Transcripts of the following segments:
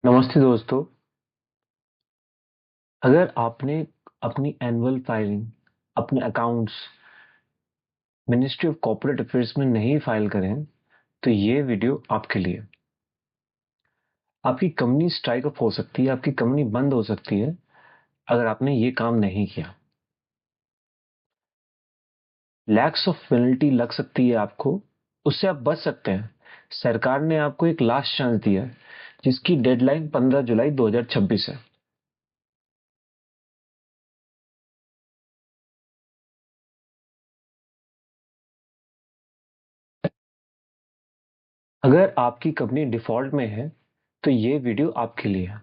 नमस्ते दोस्तों। अगर आपने अपनी एनुअल फाइलिंग, अपने accounts ministry of corporate affairs में नहीं फाइल करें, तो ये वीडियो आपके लिए। आपकी कंपनी स्ट्राइक अप हो सकती है, आपकी कंपनी बंद हो सकती है अगर आपने ये काम नहीं किया। लैक्स ऑफ पेनल्टी लग सकती है आपको, उससे आप बच सकते हैं। सरकार ने आपको एक लास्ट चांस दिया है, जिसकी डेडलाइन 15 जुलाई 2026 है। अगर आपकी कंपनी डिफॉल्ट में है, तो ये वीडियो आपके लिए है।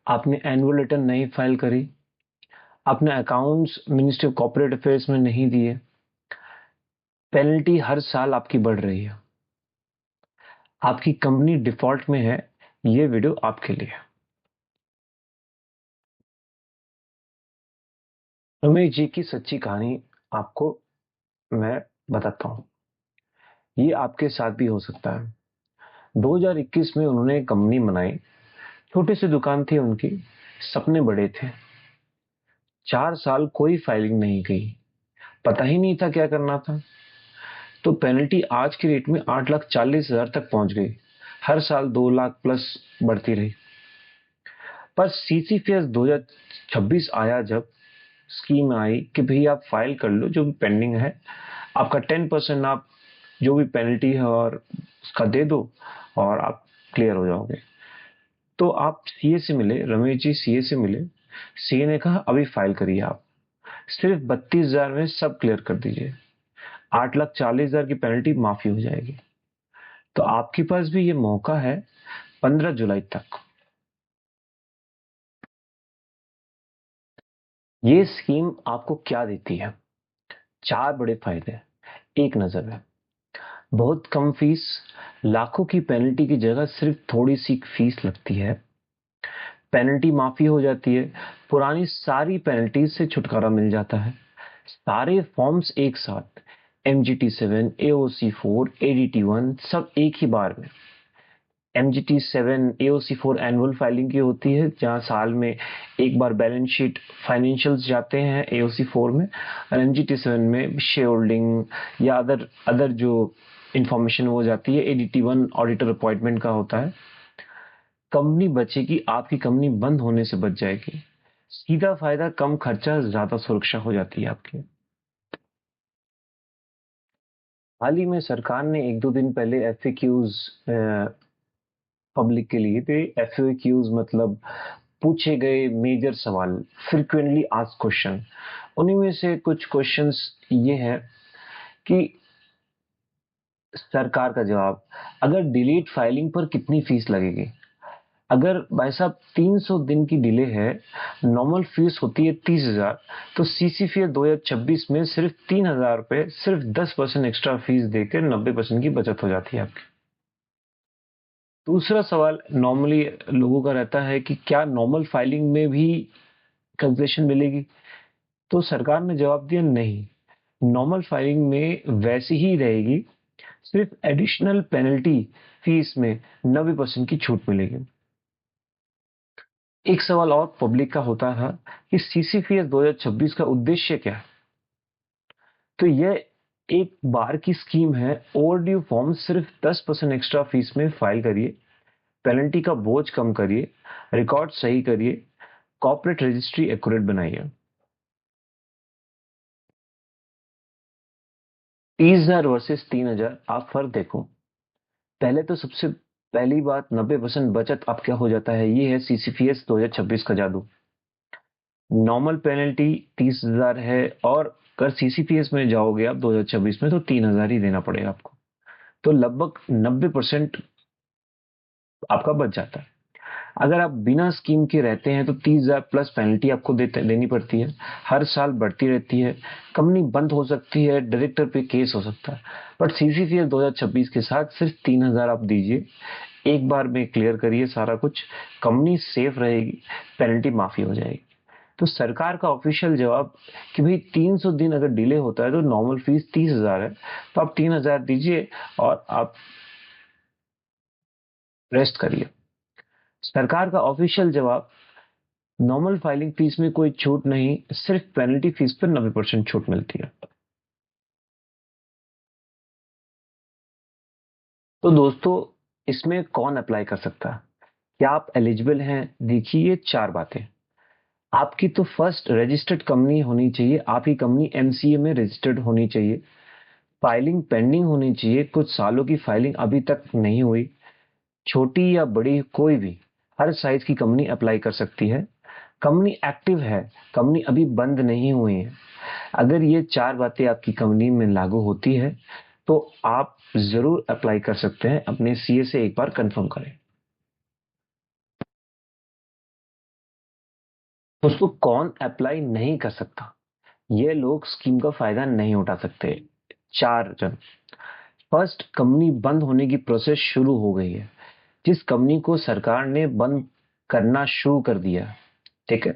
आपने एनुअल रिटर्न नहीं फाइल करी, अपने accounts ministry of corporate affairs में नहीं दिए, पेनल्टी हर साल आपकी बढ़ रही है, आपकी कंपनी डिफॉल्ट में है, ये वीडियो आपके लिए है। रमेश जी की सच्ची कहानी आपको मैं बताता हूँ। ये आपके साथ भी हो सकता है। 2021 में उन्होंने एक कंपनी बनाई। छोटी सी दुकान थी उनकी, सपने बड़े थे। 4 साल कोई फाइलिंग नहीं गई, पता ही नहीं था क्या करना था। तो पेनल्टी आज की रेट में 8,40,000 तक पहुंच गई। हर साल 2 लाख प्लस बढ़ती रही। पर सीसीपीएस 2026 आया, जब स्कीम आई कि भाई आप फाइल कर लो जो भी पेंडिंग है, आपका 10% आप जो भी पेनल्टी है और उसका दे दो और आप क्लियर हो जाओगे। तो आप सीए से मिले, रमेश जी सीए से मिले। सीए ने कहा अभी फाइल करिए, आप सिर्फ 32,000 में सब क्लियर कर दीजिए, 8,40,000 की पेनल्टी माफी हो जाएगी। तो आपके पास भी ये मौका है 15 जुलाई तक। ये स्कीम आपको क्या देती है? 4 बड़े फायदे एक नजर में। बहुत कम फीस, लाखों की पेनल्टी की जगह सिर्फ थोड़ी सी फीस लगती है। पेनल्टी माफी हो जाती है, पुरानी सारी पेनल्टीज से छुटकारा मिल जाता है। सारे फॉर्म्स एक साथ, MGT7, AOC4, ADT1 सब एक ही बार में। MGT7 AOC4 एनुअल फाइलिंग की होती है, जहां साल में एक बार बैलेंस शीट फाइनेंशियल्स जाते हैं AOC4 में, और MGT7 में शेयर होल्डिंग या अदर अदर जो इंफॉर्मेशन वो जाती है। ADT1 ऑडिटर अपॉइंटमेंट का होता है। कंपनी बचेगी, आपकी कंपनी बंद होने से बच जाएगी। सीधा फायदा कम खर्चा, ज्यादा सुरक्षा हो जाती है आपकी। हाल ही में सरकार ने एक दो दिन पहले FAQs पब्लिक के लिए थे। FAQs मतलब पूछे गए मेजर सवाल, फ्रिक्वेंटली आस्क्ड क्वेश्चन। उन्हीं में से कुछ क्वेश्चंस ये है कि सरकार का जवाब, अगर डिलीट फाइलिंग पर कितनी फीस लगेगी? अगर भाई साहब 300 दिन की डिले है, नॉर्मल फीस होती है 30,000, तो सीसीपीए 2026 में सिर्फ 3,000 रुपए, सिर्फ 10% एक्स्ट्रा फीस देकर 90% की बचत हो जाती है आपकी। दूसरा सवाल नॉर्मली लोगों का रहता है कि क्या नॉर्मल फाइलिंग में भी कंसेशन मिलेगी? तो सरकार ने जवाब दिया नहीं, नॉर्मल फाइलिंग में वैसी ही रहेगी, सिर्फ एडिशनल पेनल्टी फीस में 90% की छूट मिलेगी। एक सवाल और पब्लिक का होता था कि सीसीपीएस 2026 का उद्देश्य क्या है? तो यह एक बार की स्कीम है। ओवरड्यू फॉर्म सिर्फ 10% एक्स्ट्रा फीस में फाइल करिए, पेनल्टी का बोझ कम करिए, रिकॉर्ड सही करिए, कॉर्पोरेट रजिस्ट्री एक्यूरेट बनाइए। 30,000 वर्सेस 3,000, आप फर्क देखो। पहले तो सबसे पहली बात, 90% बचत अब क्या हो जाता है, ये है सीसीपीएस 2026 का जादू। नॉर्मल पेनल्टी 30,000 है, और अगर सीसीपीएस में जाओगे आप 2026 में, तो 3,000 ही देना पड़ेगा आपको। तो लगभग 90% आपका बच जाता है। अगर आप बिना स्कीम के रहते हैं, तो 30,000 प्लस पेनल्टी आपको देनी पड़ती है, हर साल बढ़ती रहती है, कंपनी बंद हो सकती है, डायरेक्टर पे केस हो सकता है। बट सीसीपीएस 2026 के साथ सिर्फ 3,000 आप दीजिए, एक बार में क्लियर करिए सारा कुछ, कंपनी सेफ रहेगी, पेनल्टी माफी हो जाएगी। तो सरकार का ऑफिशियल जवाब कि भाई 300 दिन अगर डिले होता है तो नॉर्मल फीस 30,000 है, तो आप 3,000 दीजिए और आप रेस्ट करिए। सरकार का ऑफिशियल जवाब, नॉर्मल फाइलिंग फीस में कोई छूट नहीं, सिर्फ पेनल्टी फीस पर 90% छूट मिलती है। तो दोस्तों, इसमें कौन अप्लाई कर सकता है, क्या आप एलिजिबल हैं? देखिए, ये 4 बातें। आपकी तो फर्स्ट रजिस्टर्ड कंपनी होनी चाहिए, आपकी कंपनी एमसीए में रजिस्टर्ड होनी चाहिए, फाइलिंग पेंडिंग होनी चाहिए, कुछ सालों की फाइलिंग अभी तक नहीं हुई, छोटी या बड़ी कोई भी हर साइज की कंपनी अप्लाई कर सकती है, कंपनी एक्टिव है, कंपनी अभी बंद नहीं हुई है। अगर ये 4 बातें आपकी कंपनी में लागू होती है तो आप जरूर अप्लाई कर सकते हैं। अपने सीए से एक बार कंफर्म करें। दोस्तों, कौन अप्लाई नहीं कर सकता? ये लोग स्कीम का फायदा नहीं उठा सकते। 4 जन। फर्स्ट, कंपनी बंद होने की प्रोसेस शुरू हो गई है, जिस कंपनी को सरकार ने बंद करना शुरू कर दिया, ठीक है।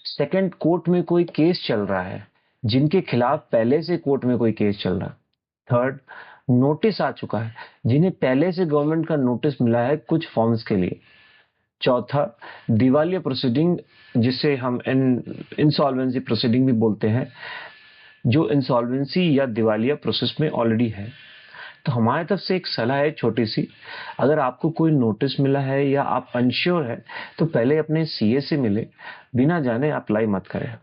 सेकंड, कोर्ट में कोई केस चल रहा है, जिनके खिलाफ पहले से कोर्ट में कोई केस चल रहा है। थर्ड, नोटिस आ चुका है, जिन्हें पहले से गवर्नमेंट का नोटिस मिला है कुछ फॉर्म्स के लिए। चौथा, दिवालिया प्रोसीडिंग, जिसे हम इंसॉल्वेंसी प्रोसीडिंग भी बोलते हैं, जो इंसॉल्वेंसी या दिवालिया प्रोसेस में ऑलरेडी है। तो हमारी तरफ से एक सलाह है छोटी सी, अगर आपको कोई नोटिस मिला है या आप अनश्योर है तो पहले अपने सीए से मिले, बिना जाने अप्लाई मत करें।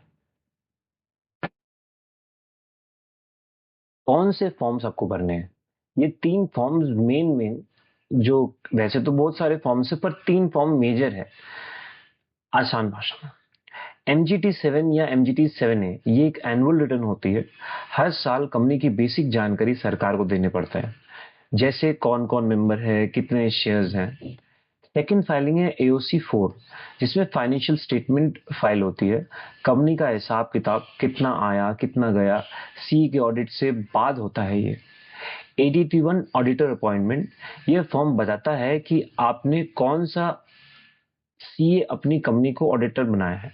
कौन से फॉर्म्स आपको भरने हैं? ये 3 फॉर्म्स मेन जो, वैसे तो बहुत सारे फॉर्म्स है पर 3 फॉर्म मेजर है आसान भाषा में। MGT 7 या MGT 7A ये एक एनुअल रिटर्न होती है। हर साल कंपनी की बेसिक जानकारी सरकार को देने पड़ता है, जैसे कौन कौन मेंबर है, कितने शेयर्स हैं। सेकंड फाइलिंग है AOC 4, जिसमें फाइनेंशियल स्टेटमेंट फाइल होती है, कंपनी का हिसाब किताब, कितना आया कितना गया, सी के ऑडिट से बाद होता है ये। ADT 1 ऑडिटर अपॉइंटमेंट, ये फॉर्म बताता है कि आपने कौन सा सीए अपनी कंपनी को ऑडिटर बनाया है।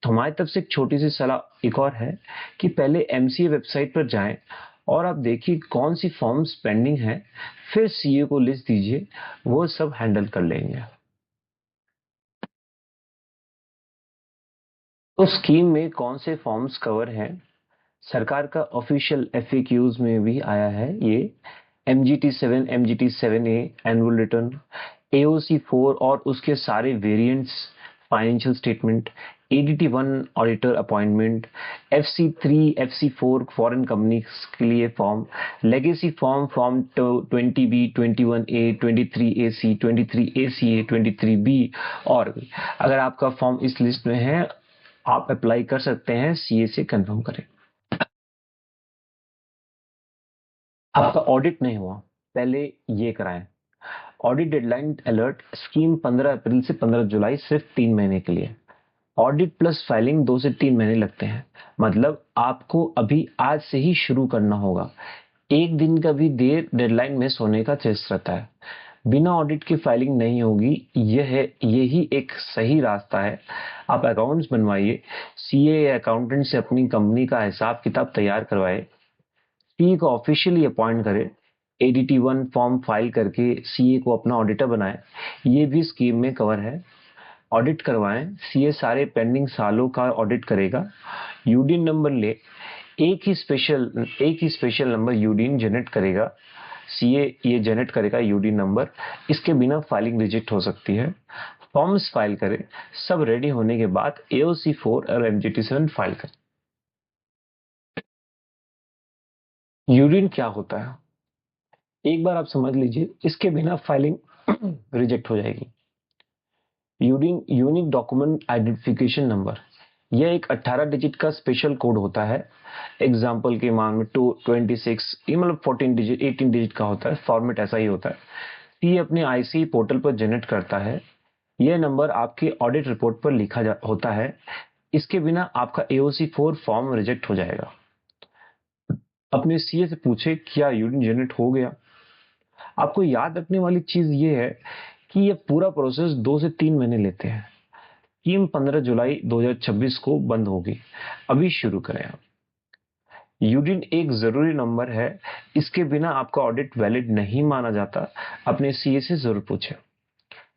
तो हमारी तरफ से एक छोटी सी सलाह एक और है कि पहले एमसीए वेबसाइट पर जाएं और आप देखिए कौन सी फॉर्म्स पेंडिंग है, फिर सीए को लिस्ट दीजिए, वो सब हैंडल कर लेंगे। तो स्कीम में कौन से फॉर्म्स कवर हैं? सरकार का ऑफिशियल एफएक्यूज में भी आया है ये। MGT 7, MGT 7A annual return, AOC 4 और उसके सारे variants, financial statement, ADT 1 auditor appointment, FC 3, FC 4 foreign companies के लिए form, legacy form, form 20B, 21A, 23AC, 23ACA, 23B और भी। अगर आपका फॉर्म इस लिस्ट में है, आप अप्लाई कर सकते हैं, सीए से कंफर्म करें। आपका ऑडिट नहीं हुआ, पहले ये कराएं। ऑडिट डेडलाइन अलर्ट, स्कीम 15 अप्रैल से 15 जुलाई, सिर्फ 3 महीने के लिए। ऑडिट प्लस फाइलिंग 2 से 3 महीने लगते हैं, मतलब आपको अभी आज से ही शुरू करना होगा। एक दिन का भी देर डेडलाइन मिस होने का चांस रहता है। बिना ऑडिट की फाइलिंग नहीं होगी, यही एक सही रास्ता है। आप अकाउंट्स बनवाइए, सीए या अकाउंटेंट से अपनी कंपनी का हिसाब किताब तैयार करवाए, सीए को ऑफिशियली अपॉइंट करें, ADT 1 फॉर्म फाइल करके सीए को अपना ऑडिटर बनाए, ये भी स्कीम में कवर है। ऑडिट करवाएं, सीए सारे पेंडिंग सालों का ऑडिट करेगा। यूडीन नंबर ले, एक ही स्पेशल नंबर यूडीन जनरेट करेगा, सीए ये जनरेट करेगा यूडीन नंबर, इसके बिना फाइलिंग रिजेक्ट हो सकती है। फॉर्म्स फाइल करें, सब रेडी होने के बाद AOC 4 और MGT 7 फाइल करें। यूडीन क्या होता है, एक बार आप समझ लीजिए, इसके बिना फाइलिंग रिजेक्ट हो जाएगी। यूनिक डॉक्यूमेंट आइडेंटिफिकेशन नंबर, यह एक 18 डिजिट का स्पेशल कोड होता है। एग्जाम्पल के मान में 26, ये मतलब 14 डिजिट, 18 डिजिट का होता है, फॉर्मेट ऐसा ही होता है। ये अपने आईसी पोर्टल पर जनरेट करता है। यह नंबर आपके ऑडिट रिपोर्ट पर लिखा होता है। इसके बिना आपका AOC 4 फॉर्म रिजेक्ट हो जाएगा। अपने सीए से पूछे क्या यूनिट जनरेट हो गया। आपको याद रखने वाली चीज ये है कि यह पूरा प्रोसेस 2 से 3 महीने लेते हैं। स्कीम 15 जुलाई 2026 को बंद होगी, अभी शुरू करें आप। यूडिन एक जरूरी नंबर है, इसके बिना आपका ऑडिट वैलिड नहीं माना जाता। अपने सीए से जरूर पूछें।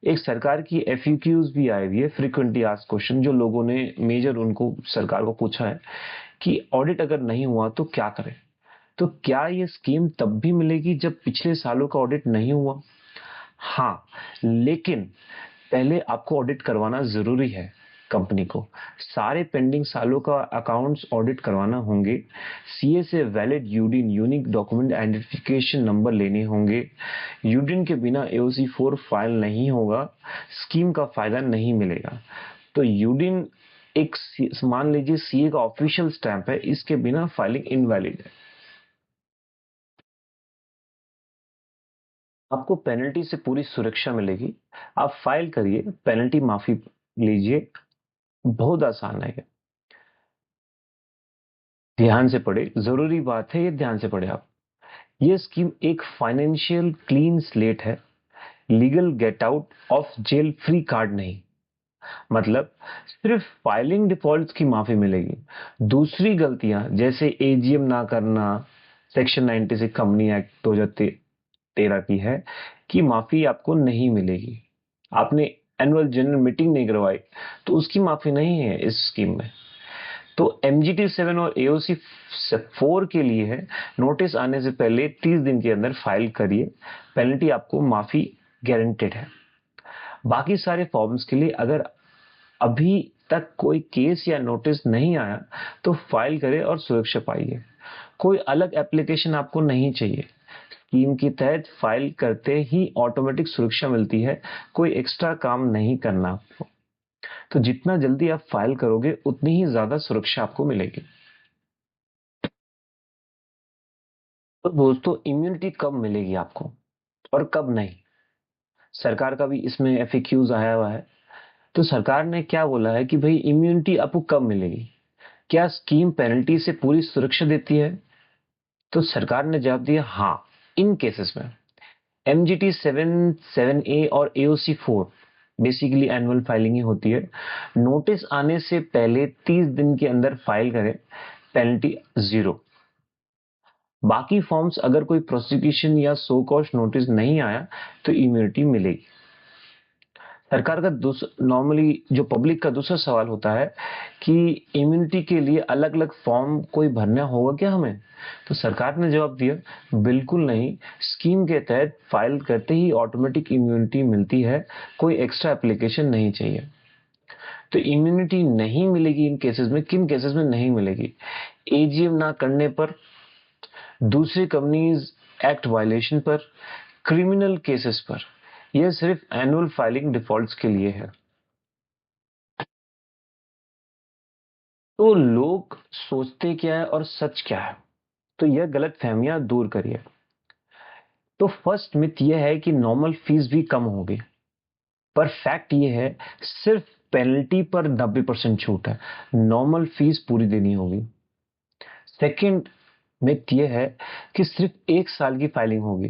एक सरकार की FAQs भी आई हुई है, फ्रीक्वेंटली आस्क्ड क्वेश्चन, जो लोगों ने मेजर उनको सरकार को पूछा है कि ऑडिट अगर नहीं हुआ तो क्या करें। तो क्या ये स्कीम तब भी मिलेगी जब पिछले सालों का ऑडिट नहीं हुआ? हाँ, लेकिन पहले आपको ऑडिट करवाना जरूरी है। कंपनी को सारे पेंडिंग सालों का अकाउंट्स ऑडिट करवाना होंगे। सीए से valid UDIN unique document identification number लेने होंगे। यूडिन के बिना AOC4 फाइल नहीं होगा, स्कीम का फायदा नहीं मिलेगा। तो यूडिन एक मान लीजिए सीए का ऑफिशियल स्टैंप है, इसके बिना फाइलिंग इनवैलिड है। आपको पेनल्टी से पूरी सुरक्षा मिलेगी। आप फाइल करिए, पेनल्टी माफी लीजिए, बहुत आसान है ये। ध्यान से पढ़े, जरूरी बात है ये, ध्यान से पढ़े आप। ये स्कीम एक फाइनेंशियल क्लीन स्लेट है, legal get out of jail free card नहीं। मतलब सिर्फ फाइलिंग डिफॉल्ट की माफी मिलेगी। दूसरी गलतियां जैसे एजीएम ना करना, सेक्शन 96 कंपनी एक्ट 2013 की है, कि माफी आपको नहीं मिलेगी। आपने एनुअल जनरल मीटिंग नहीं करवाई तो उसकी माफी नहीं है इस स्कीम में। तो MGT 7 और AOC 4 के लिए है, नोटिस आने से पहले 30 दिन के अंदर फाइल करिए, पेनल्टी आपको माफी गारंटेड है। बाकी सारे फॉर्म्स के लिए अगर अभी तक कोई केस या नोटिस नहीं आया तो फाइल करें और सुरक्षा पाइए। कोई अलग एप्लीकेशन आपको नहीं चाहिए। स्कीम के तहत फाइल करते ही ऑटोमेटिक सुरक्षा मिलती है, कोई एक्स्ट्रा काम नहीं करना आपको। तो जितना जल्दी आप फाइल करोगे उतनी ही ज्यादा सुरक्षा आपको मिलेगी। तो दोस्तों, इम्यूनिटी कब मिलेगी आपको और कब नहीं? सरकार का भी इसमें FAQs आया हुआ है। तो सरकार ने क्या बोला है कि भाई इम्यूनिटी आपको कब मिलेगी? क्या स्कीम पेनल्टी से पूरी सुरक्षा देती है? तो सरकार ने जवाब दिया हाँ, इन केसेस में MGT 7, 7A और AOC 4 बेसिकली एनुअल फाइलिंग ही होती है। नोटिस आने से पहले 30 दिन के अंदर फाइल करें, पेनल्टी 0। बाकी फॉर्म्स अगर कोई प्रोसिक्यूशन या सो कॉज नोटिस नहीं आया तो इम्यूनिटी मिलेगी। सरकार का नॉर्मली जो पब्लिक का दूसरा सवाल होता है कि इम्यूनिटी के लिए अलग अलग फॉर्म कोई भरना होगा क्या हमें? तो सरकार ने जवाब दिया बिल्कुल नहीं, स्कीम के तहत फाइल करते ही ऑटोमेटिक इम्यूनिटी मिलती है, कोई एक्स्ट्रा एप्लीकेशन नहीं चाहिए। तो इम्यूनिटी नहीं मिलेगी इन केसेस में। किन केसेस में नहीं मिलेगी? AGM ना करने पर, दूसरी कंपनीज एक्ट वायलेशन पर, क्रिमिनल केसेस पर। यह सिर्फ एनुअल फाइलिंग डिफॉल्ट्स के लिए है। तो लोग सोचते क्या है और सच क्या है? तो यह गलत फहमियां दूर करिए। तो फर्स्ट मिथ यह है कि नॉर्मल फीस भी कम होगी, पर फैक्ट यह है सिर्फ पेनल्टी पर 90% छूट है, नॉर्मल फीस पूरी देनी होगी। सेकंड मिथ यह है कि सिर्फ 1 साल की फाइलिंग होगी,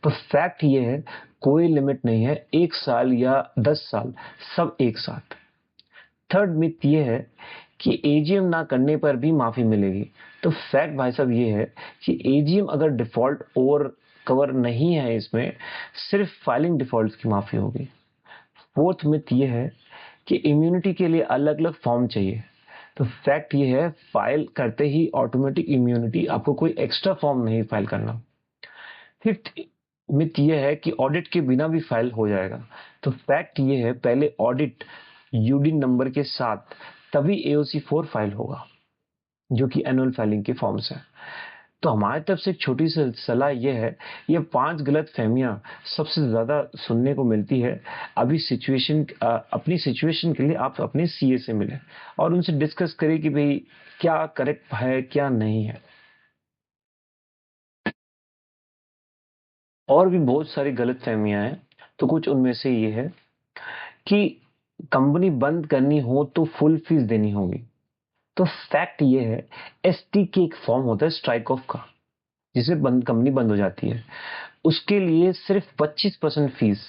पर फैक्ट यह है कोई लिमिट नहीं है, 1 साल या 10 साल, सब एक साथ। थर्ड मिथ ये है कि एजीएम ना करने पर भी माफी मिलेगी। तो फैक्ट भाई साहब ये है कि एजीएम अगर डिफॉल्ट और कवर नहीं है, इसमें सिर्फ फाइलिंग डिफॉल्ट की माफी होगी। फोर्थ मिथ ये है कि इम्यूनिटी के लिए अलग अलग फॉर्म चाहिए। तो फैक्ट ये है फाइल करते ही ऑटोमेटिक इम्यूनिटी, आपको कोई एक्स्ट्रा फॉर्म नहीं फाइल करना। फिफ्थ मिथ ये है कि ऑडिट के बिना भी फाइल हो जाएगा। तो फैक्ट ये है पहले ऑडिट यूडी नंबर के साथ, तभी AOC4 फाइल होगा, जो कि एनुअल फाइलिंग के फॉर्म्स है। तो हमारी तरफ से एक छोटी सी सलाह यह है, ये 5 गलत फहमियां सबसे ज्यादा सुनने को मिलती है। अभी अपनी सिचुएशन के लिए आप अपने सीए से मिले और उनसे डिस्कस करें कि भाई क्या करेक्ट है क्या नहीं है। और भी बहुत सारी गलत फहमियां हैं, तो कुछ उनमें से ये है कि कंपनी बंद करनी हो तो फुल फीस देनी होगी। तो फैक्ट ये है, ST के एक फॉर्म होता है स्ट्राइक ऑफ का, जिसे कंपनी बंद हो जाती है, उसके लिए सिर्फ 25% फीस,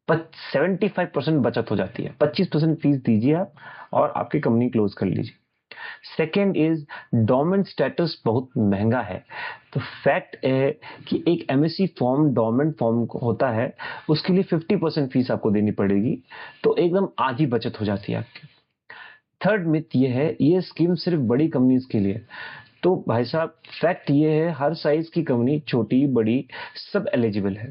75% बचत हो जाती है। 25% फीस दीजिए आप और आपकी कंपनी क्लोज कर लीजिए। सेकेंड इज डोरमेंट स्टेटस बहुत महंगा है। तो फैक्ट है कि एक एमएससी फॉर्म डोरमेंट फॉर्म होता है, उसके लिए 50% फीस आपको देनी पड़ेगी, तो एकदम आधी बचत हो जाती है आपकी। थर्ड मिथ ये है, ये स्कीम सिर्फ बड़ी कंपनीज के लिए। तो भाई साहब फैक्ट ये है, हर साइज की कंपनी, छोटी बड़ी, सब एलिजिबल है।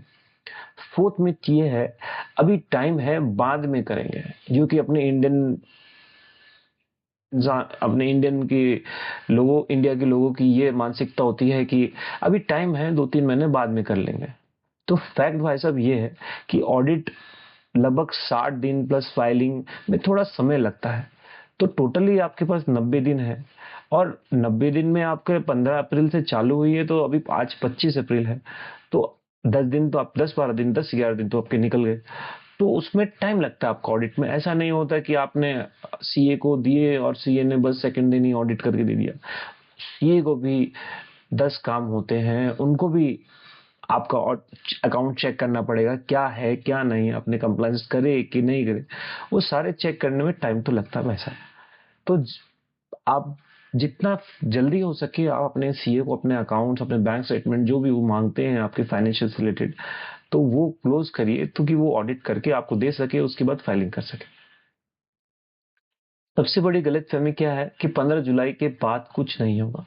फोर्थ मिथ ये है, अभी टाइम है, बाद में करेंगे, क्योंकि अपने इंडियन के लोगों, इंडिया के लोगों की ये मानसिकता होती है कि अभी टाइम है, 2-3 महीने बाद में कर लेंगे। तो फैक्ट भाई साहब ये है कि ऑडिट लगभग 60 दिन प्लस फाइलिंग में थोड़ा समय लगता है। तो टोटली आपके पास 90 दिन है, और 90 दिन में आपके 15 अप्रैल से चालू हुई है, तो अभी आज 25 अप्रैल है, तो 10 दिन तो आप 10-12 दिन 10-11 दिन तो आपके निकल गए। तो उसमें टाइम लगता है आपको ऑडिट में। ऐसा नहीं होता कि आपने सीए को दिए और सीए ने बस सेकंड दिन ही ऑडिट करके दे दिया। सीए को भी 10 काम होते हैं, उनको भी आपका अकाउंट चेक करना पड़ेगा, क्या है क्या नहीं, अपने कंप्लायंस करे कि नहीं करे, वो सारे चेक करने में टाइम तो लगता है वैसा। तो आप जितना जल्दी हो सके आप अपने सीए को अपने अकाउंट्स, अपने बैंक स्टेटमेंट जो भी वो मांगते हैं आपके फाइनेंशियल से रिलेटेड, तो वो क्लोज करिए, तो कि वो ऑडिट करके आपको दे सके, उसके बाद फाइलिंग कर सके। सबसे बड़ी गलतफहमी क्या है कि 15 जुलाई के बाद कुछ नहीं होगा,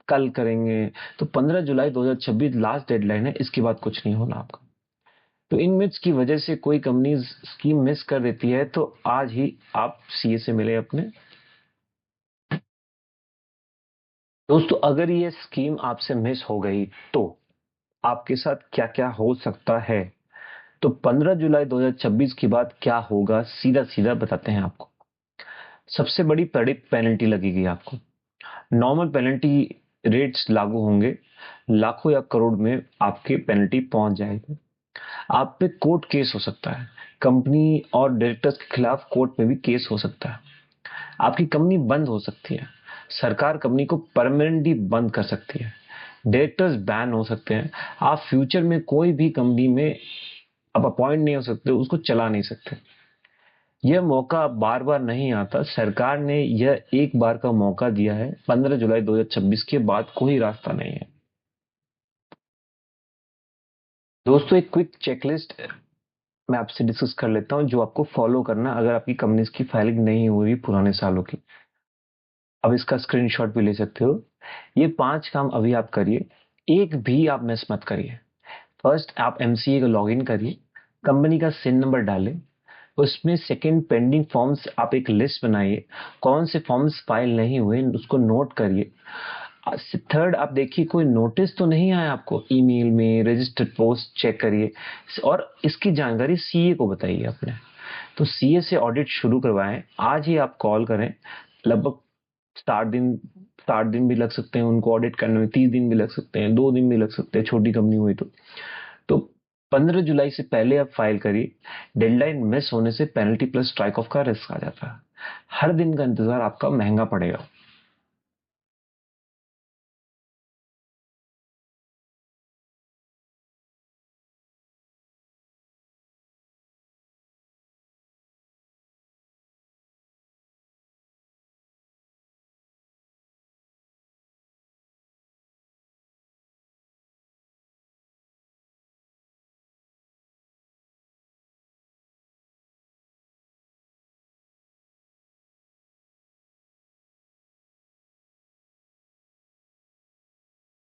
कल करेंगे। तो 15 जुलाई 2026 लास्ट डेडलाइन है, इसके बाद कुछ नहीं होना आपका। तो इन मिथ्स की वजह से कोई कंपनी स्कीम मिस कर देती है, तो आज ही आप सीए से मिले अपने। दोस्तों अगर ये स्कीम आपसे मिस हो गई तो आपके साथ क्या क्या हो सकता है, तो 15 जुलाई 2026 के बाद क्या होगा, सीधा सीधा बताते हैं आपको। सबसे बड़ी पेनल्टी लगेगी आपको। नॉर्मल पेनल्टी रेट्स लागू होंगे, लाखों या करोड़ में आपके पेनल्टी पहुंच जाएगी। आप पे कोर्ट केस हो सकता है, कंपनी और डायरेक्टर्स के खिलाफ कोर्ट में भी केस हो सकता है। आपकी कंपनी बंद हो सकती है, सरकार कंपनी को परमानेंटली बंद कर सकती है, डायरेक्टर्स बैन हो सकते हैं, आप फ्यूचर में कोई भी कंपनी में आप अपॉइंट नहीं हो सकते, उसको चला नहीं सकते। यह मौका बार बार नहीं आता, सरकार ने यह एक बार का मौका दिया है, 15 जुलाई 2026 के बाद कोई रास्ता नहीं है। दोस्तों एक क्विक चेकलिस्ट मैं आपसे डिस्कस कर लेता हूं, जो आपको फॉलो करना अगर आपकी कंपनी की फाइलिंग नहीं हुई पुराने सालों की। अब इसका स्क्रीनशॉट भी ले सकते हो। ये 5 काम अभी आप करिए, एक भी आप मिस मत करिए। फर्स्ट, आप एमसीए का लॉगिन करिए, कंपनी का सिन नंबर डालें, उसमें सेकंड पेंडिंग फॉर्म्स आप एक लिस्ट बनाइए, कौन से फॉर्म्स फाइल नहीं हुए उसको नोट करिए। थर्ड, आप देखिए कोई नोटिस तो नहीं आया आपको ईमेल में, रजिस्टर्ड पोस्ट चेक करिए, और इसकी जानकारी सीए को बताइए अपने। तो सीए से ऑडिट शुरू करवाएं, आज ही आप कॉल करें। लगभग 60 दिन भी लग सकते हैं उनको ऑडिट करने में, 30 दिन भी लग सकते हैं, 2 दिन भी लग सकते हैं, छोटी कंपनी हुई तो 15 जुलाई से पहले आप फाइल करिए। डेडलाइन मिस होने से पेनल्टी प्लस स्ट्राइक ऑफ का रिस्क आ जाता है। हर दिन का इंतजार आपका महंगा पड़ेगा।